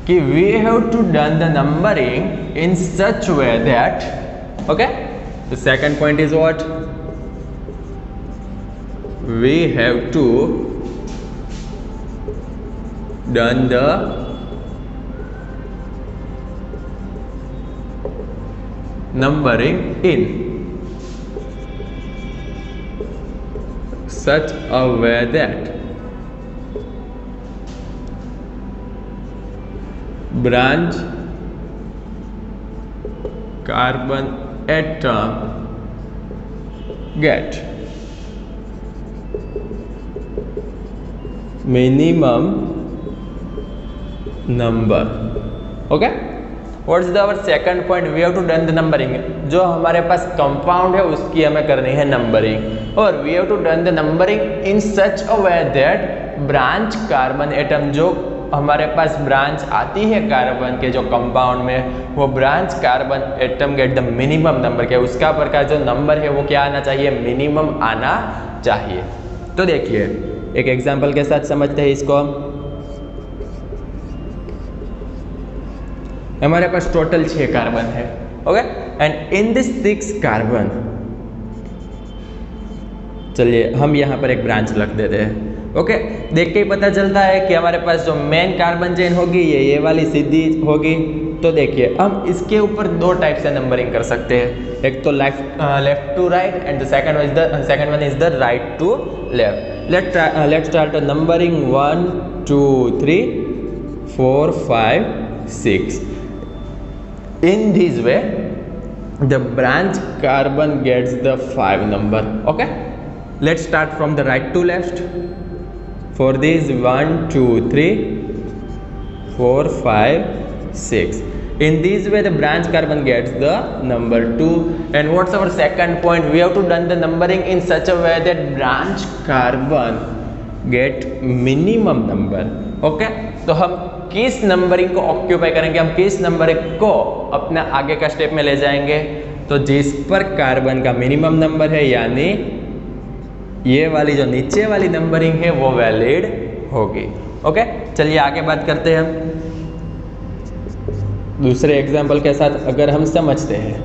कि we have to done the numbering in such way that, okay, the second point is what, we have to done the numbering in such a way that branch carbon atom get minimum number. Okay, what is our second point, we have to done the numbering, जो हमारे पास compound है उसकी हमें करनी है numbering, और we have to done the numbering in such a way that branch carbon atom, जो हमारे पास ब्रांच आती है कार्बन के जो कंपाउंड में, वो branch carbon atom get the minimum number, के उसका पर का जो नंबर है वो क्या आना चाहिए, मिनिमम आना चाहिए। तो देखिए एक एग्जाम्पल के साथ समझते हैं इसको। हमारे पास टोटल 6 कार्बन है, okay, and in this 6 carbon, चलिए हम यहाँ पर एक ब्रांच रख देते हैं, ओके, देख के ही पता चलता है कि हमारे पास जो मेन कार्बन चेन होगी ये वाली सीधी होगी। तो देखिए हम इसके ऊपर 2 टाइप से नंबरिंग कर सकते हैं, एक तो left to right and the second one is the right to left. Let's start numbering 1 2 3 4 5 6। In this way, the branch carbon gets the 5 number. Okay, let's start from the right to left. For this 1 2 3 4 5 6. In this way, the branch carbon gets the number 2. And what's our second point? We have to done the numbering in such a way that branch carbon get minimum number. Okay, तो हम किस numbering को occupy करेंगे, हम किस numbering को अपने आगे का स्टेप में ले जाएंगे, तो जिस पर कार्बन का मिनिमम नंबर है, यानी ये वाली जो नीचे वाली नंबरिंग है वो वैलिड होगी। ओके, चलिए आगे बात करते हैं हम दूसरे एग्जाम्पल के साथ, अगर हम समझते हैं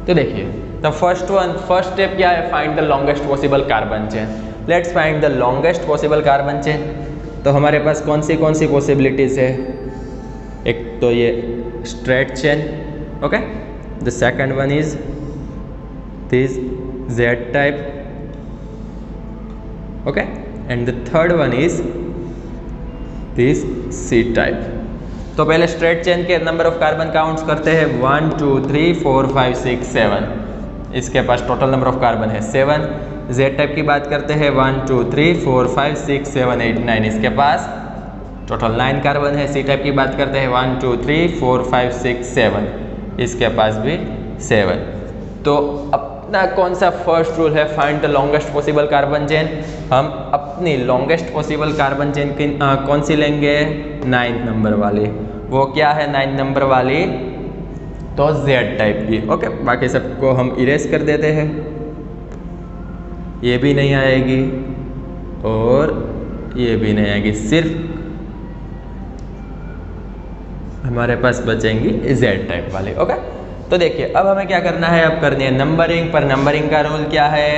तो देखिए द फर्स्ट स्टेप क्या है, find the longest possible carbon chain. Let's find the longest possible carbon chain. तो हमारे पास कौन सी पॉसिबिलिटीज है, एक तो ये straight chain, okay, the second one is this Z type, okay, and the third one is this C type. तो पहले straight chain के नंबर ऑफ कार्बन काउंट्स करते हैं, 1 2 3 4 5 6 7, इसके पास टोटल नंबर ऑफ कार्बन है 7। Z टाइप की बात करते हैं, 1 2 3 4 5 6 7 8 9, इसके पास टोटल 9 कार्बन है। C टाइप की बात करते हैं, 1 2 3 4 5 6 7, इसके पास भी 7। तो अपना कौन सा फर्स्ट रूल है, find the longest possible carbon chain. हम अपनी लॉन्गेस्ट पॉसिबल कार्बन चेन की कौन सी लेंगे, 9 नंबर वाली। वो क्या है 9 नंबर वाली, तो Z टाइप की। ओके, बाकी सबको हम इरेज कर देते हैं, ये भी नहीं आएगी और ये भी नहीं आएगी, सिर्फ हमारे पास बचेंगी Z टाइप वाली। ओके, तो देखिए अब हमें क्या करना है, अब करनी है नंबरिंग। पर नंबरिंग का रूल क्या है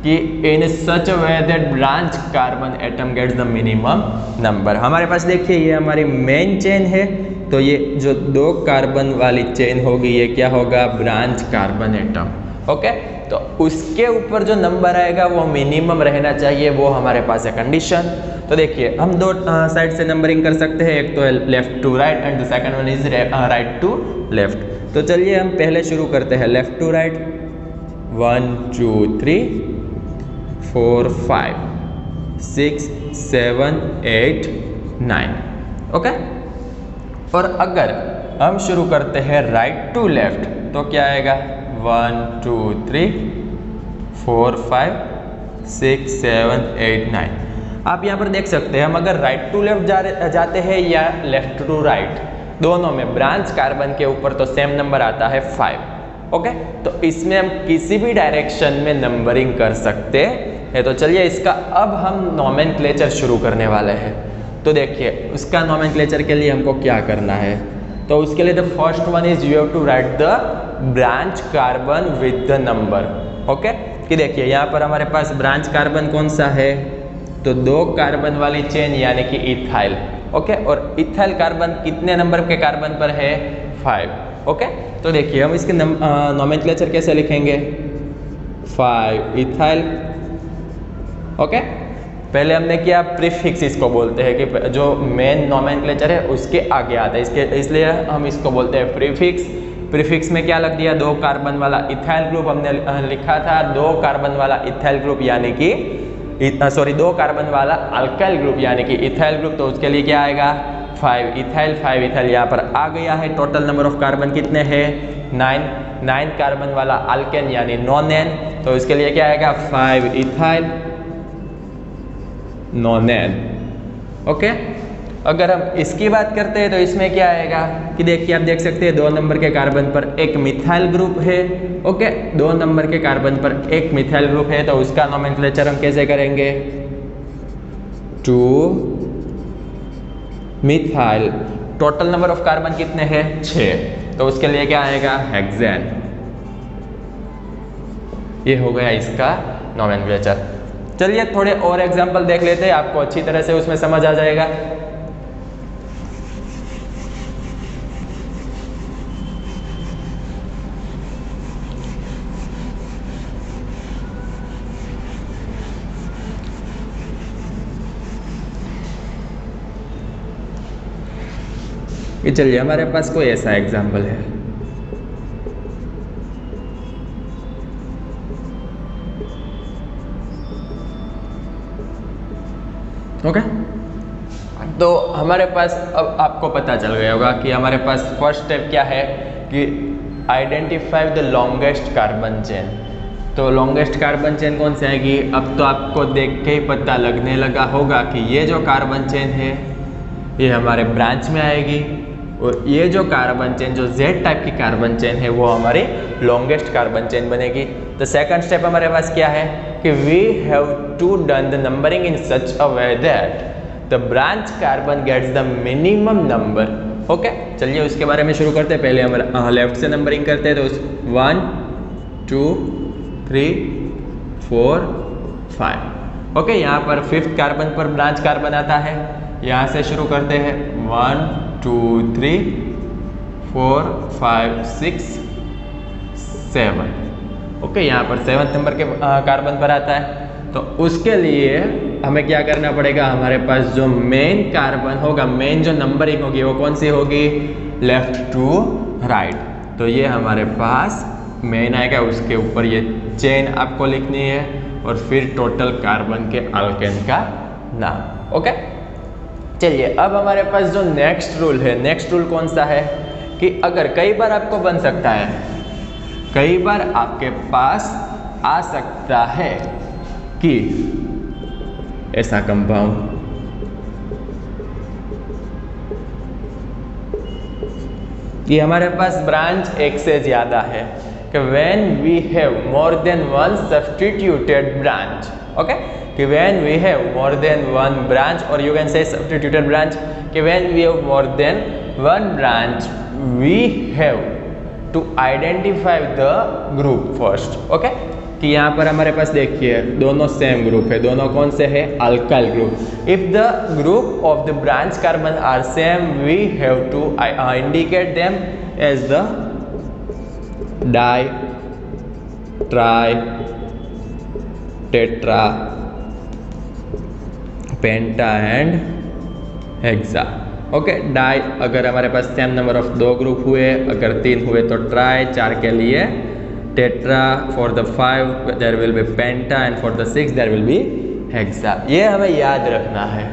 कि in such way that branch carbon atom gets the minimum number. हमारे पास देखिए ये हमारी मेन चेन है, तो ये जो 2 कार्बन वाली चेन होगी ये क्या होगा, ब्रांच कार्बन एटम। ओके, तो उसके ऊपर जो नंबर आएगा वो मिनिमम रहना चाहिए, वो हमारे पास है कंडीशन। तो देखिए हम 2 साइड से नंबरिंग कर सकते हैं, एक तो है left to right and the second one is right to left. तो चलिए हम पहले शुरू करते हैं लेफ्ट टू राइट, 1 2 3 4 5 6 7 8 9। ओके, और अगर हम शुरू करते हैं राइट टू लेफ्ट तो क्या आएगा, 1 2 3 4 5 6 7 8 9। आप यहाँ पर देख सकते हैं, हम अगर राइट टू लेफ्ट जाते हैं या लेफ्ट टू राइट, दोनों में ब्रांच कार्बन के ऊपर तो सेम नंबर आता है 5। ओके, तो इसमें हम किसी भी डायरेक्शन में नंबरिंग कर सकते है। तो चलिए इसका अब हम नोमेनक्लेचर शुरू करने वाले हैं। तो देखिए उसका नोमेनक्लेचर के लिए हमको क्या करना है। तो उसके लिए the first one is you have to write the branch carbon with the number. Okay, कि देखिए यहाँ पर हमारे पास ब्रांच कार्बन कौन सा है, तो 2 कार्बन वाली चेन यानी कि इथाइल। ओके, और इथाइल कार्बन कितने नंबर के कार्बन पर है, 5। ओके, तो देखिए हम इसके नोमेनक्लेचर कैसे लिखेंगे, 5 इथाइल। ओके, पहले हमने किया प्रीफिक्स, इसको बोलते हैं कि जो मेन नोमेनक्लेचर है उसके आगे आता है, इसके इसलिए हम इसको बोलते हैं प्रीफिक्स। प्रीफिक्स में क्या लग दिया, 2 कार्बन वाला इथाइल ग्रुप हमने लिखा था, 2 कार्बन वाला इथाइल ग्रुप यानी कि 2 कार्बन वाला अल्काइल ग्रुप यानी कि इथाइल ग्रुप। तो उसके लिए क्या आएगा, 5 इथाइल। 5 इथाइल यहाँ पर आ गया है। टोटल नंबर ऑफ कार्बन कितने हैं, 9 कार्बन वाला अल्केन यानी नॉनेन। तो इसके लिए क्या आएगा, 5 इथाइल नॉनेन। ओके, अगर हम इसकी बात करते हैं तो इसमें क्या आएगा कि देखिए आप देख सकते हैं 2 नंबर के कार्बन पर एक मिथाइल ग्रुप है। ओके, 2 नंबर के कार्बन पर एक मिथाइल ग्रुप है। तो उसका नोमेनक्लेचर हम कैसे करेंगे, 2 methyl. Total number of carbon कितने हैं, 6। तो उसके लिए क्या आएगा, हेक्सेन। ये हो गया इसका नोमेनक्लेचर। चलिए थोड़े और एग्जांपल देख लेते हैं, आपको अच्छी तरह से उसमें समझ आ जाएगा। कि चलिए हमारे पास कोई ऐसा एग्जांपल है, ओके। तो हमारे पास अब आपको पता चल गया होगा कि हमारे पास फर्स्ट स्टेप क्या है कि identify the longest carbon chain. तो लॉन्गेस्ट कार्बन चेन कौन सी आएगी, अब तो आपको देख के ही पता लगने लगा होगा कि ये जो कार्बन चेन है ये हमारे ब्रांच में आएगी, और ये जो कार्बन चेन जो Z टाइप की कार्बन चेन है वो हमारी लॉन्गेस्ट कार्बन चेन बनेगी। तो सेकंड स्टेप हमारे पास क्या है कि we have to done the numbering in such a way that the branch carbon gets the minimum number. Okay, चलिए उसके बारे में शुरू करते हैं। पहले हम लेफ्ट से नंबरिंग करते हैं, तो 1 2 3 4 5। ओके, यहाँ पर 5th कार्बन पर ब्रांच कार्बन आता है, यहाँ से शुरू करते हैं 1 2 3 4 5 6 7। ओके, यहाँ पर 7th नंबर के कार्बन पर आता है। तो उसके लिए हमें क्या करना पड़ेगा, हमारे पास जो मेन कार्बन होगा, मेन जो नंबरिंग होगी वो कौन सी होगी, लेफ्ट टू राइट। तो ये हमारे पास मेन आएगा, उसके ऊपर ये चेन आपको लिखनी है और फिर टोटल कार्बन के अल्केन का नाम। ओके, चलिए अब हमारे पास जो नेक्स्ट रूल है, नेक्स्ट रूल कौन सा है कि अगर कई बार आपको बन सकता है, कई बार आपके पास आ सकता है कि ऐसा कंपाउंड कि हमारे पास ब्रांच एक से ज्यादा है, कि when we have more than one substituted branch, okay, कि when we have more than one branch, or you can say substituted branch, कि when we have more than one branch we have to identify the group first, okay, कि यहाँ पर हमारे पास देखिए दोनों same group है, दोनों कौन से है, alkyl group. If the group of the branch carbon are same we have to indicate them as the di, tri, tetra, penta and hexa. Okay, di अगर हमारे पास सेम नंबर ऑफ 2 ग्रुप हुए, अगर 3 हुए तो ट्राई, 4 के लिए tetra, for the 5 there will be penta and for the 6 there will be hexa. ये हमें याद रखना है।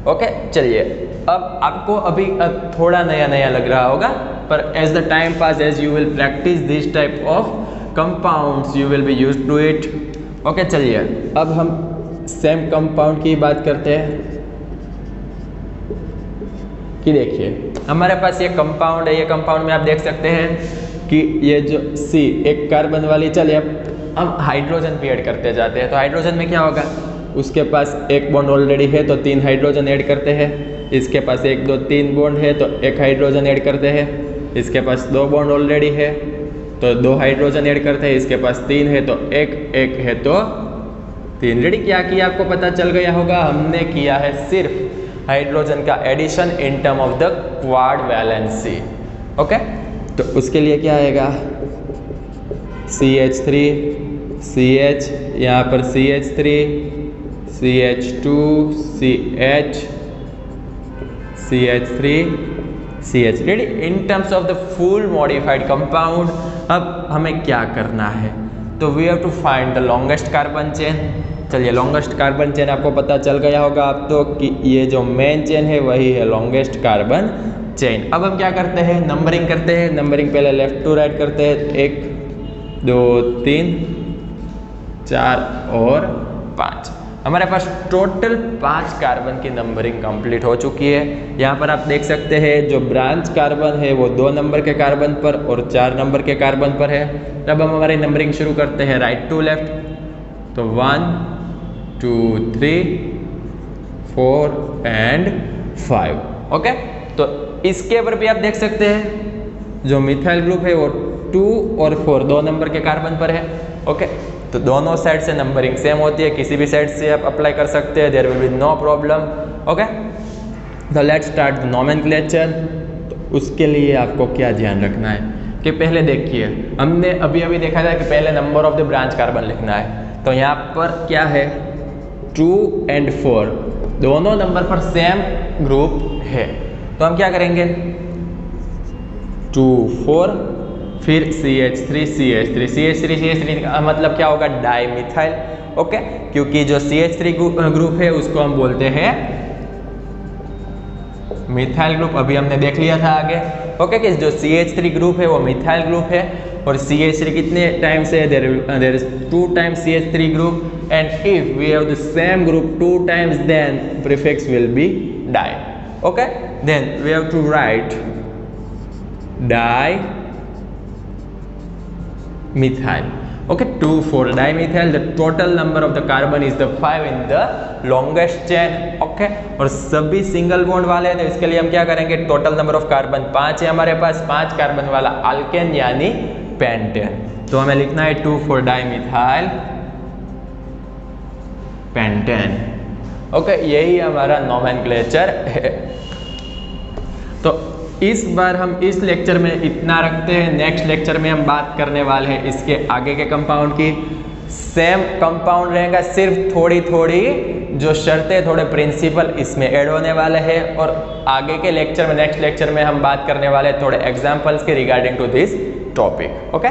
ओके, चलिए अब आपको अभी थोड़ा नया नया लग रहा होगा, पर as the time pass, as you will practice this type of compounds you will be used to it. Okay, चलिए अब हम सेम कंपाउंड की बात करते हैं कि देखिए हमारे पास ये कंपाउंड है, ये कंपाउंड में आप देख सकते हैं कि ये जो C एक कार्बन वाली, चलिए अब हम हाइड्रोजन भी ऐड करते जाते हैं। तो हाइड्रोजन में क्या होगा, उसके पास एक बॉन्ड ऑलरेडी है तो 3 हाइड्रोजन ऐड करते हैं, इसके पास 1 2 3 बॉन्ड है तो 1 हाइड्रोजन ऐड करते हैं, इसके पास 2 बॉन्ड ऑलरेडी है तो 2 हाइड्रोजन ऐड करते हैं, इसके पास 3 है तो 1 है तो 3। रेडी, क्या किया आपको पता चल गया होगा, हमने किया है सिर्फ हाइड्रोजन का addition in term of the quad valency. Okay, तो उसके लिए क्या आएगा, CH3 CH, यहाँ पर CH3 CH2 CH CH3 CH। Ready, in terms of the full modified compound अब हमें क्या करना है, तो we have to find the longest carbon chain. चलिए, लॉन्गेस्ट कार्बन चेन आपको पता चल गया होगा अब तो कि ये जो मेन चेन है वही है लॉन्गेस्ट कार्बन चेन। अब हम क्या करते हैं, नंबरिंग करते हैं। नंबरिंग पहले लेफ्ट टू राइट करते हैं, 1 2 3 4 और 5। हमारे पास टोटल 5 कार्बन की नंबरिंग कंप्लीट हो चुकी है। यहाँ पर आप देख सकते हैं जो ब्रांच कार्बन है वो 2 नंबर के कार्बन पर और 4 नंबर के कार्बन पर है। अब हम हमारी नंबरिंग शुरू करते हैं राइट टू लेफ्ट, तो 1 2 3 4 एंड 5। ओके, तो इसके ऊपर भी आप देख सकते हैं जो मिथाइल ग्रुप है वो 2 और 4 2 नंबर के कार्बन पर है। ओके, तो दोनों साइड से नंबरिंग सेम होती है, किसी भी साइड से आप अप्लाई कर सकते हैं, there will be no problem. Okay, तो लेट्स स्टार्ट द नोमेनक्लेचर। तो उसके लिए आपको क्या ध्यान रखना है कि पहले देखिए, हमने अभी अभी देखा था कि पहले number of the branch carbon लिखना है। तो यहाँ पर क्या है, 2 और 4 दोनों नंबर पर सेम ग्रुप है, तो हम क्या करेंगे 2 4 फिर CH3 का मतलब क्या होगा, डाई मिथाइल। ओके, क्योंकि जो CH3 ग्रुप है उसको हम बोलते हैं मिथाइल ग्रुप, अभी हमने देख लिया था आगे। ओके, कि जो CH3 ग्रुप है वो मिथाइल ग्रुप है और CH3 कितने टाइम्स है, there is 2 times CH3 group and if we have the same group 2 times then prefix will be di. Okay, then we have to write di methyl. Okay, 2 4 dimethyl. The total number of the carbon is the 5 in the longest chain. Okay, और सभी single bond वाले हैं तो इसके लिए हम क्या करेंगे, टोटल नंबर ऑफ कार्बन 5 है हमारे पास, 5 कार्बन वाला अल्केन यानी पेंटेन। तो हमें लिखना है 2 4 डाइमिथाइल पेंटेन। ओके, यही हमारा नोमेनक्लेचर है। तो इस बार हम इस लेक्चर में इतना रखते हैं, नेक्स्ट लेक्चर में हम बात करने वाले हैं इसके आगे के कंपाउंड की। सेम कंपाउंड रहेगा, सिर्फ थोड़ी थोड़ी जो शर्तें, थोड़े प्रिंसिपल इसमें ऐड होने वाले हैं और आगे के लेक्चर में, नेक्स्ट लेक्चर में हम बात करने वाले हैं थोड़े एग्जांपल्स के regarding to this topic. Okay.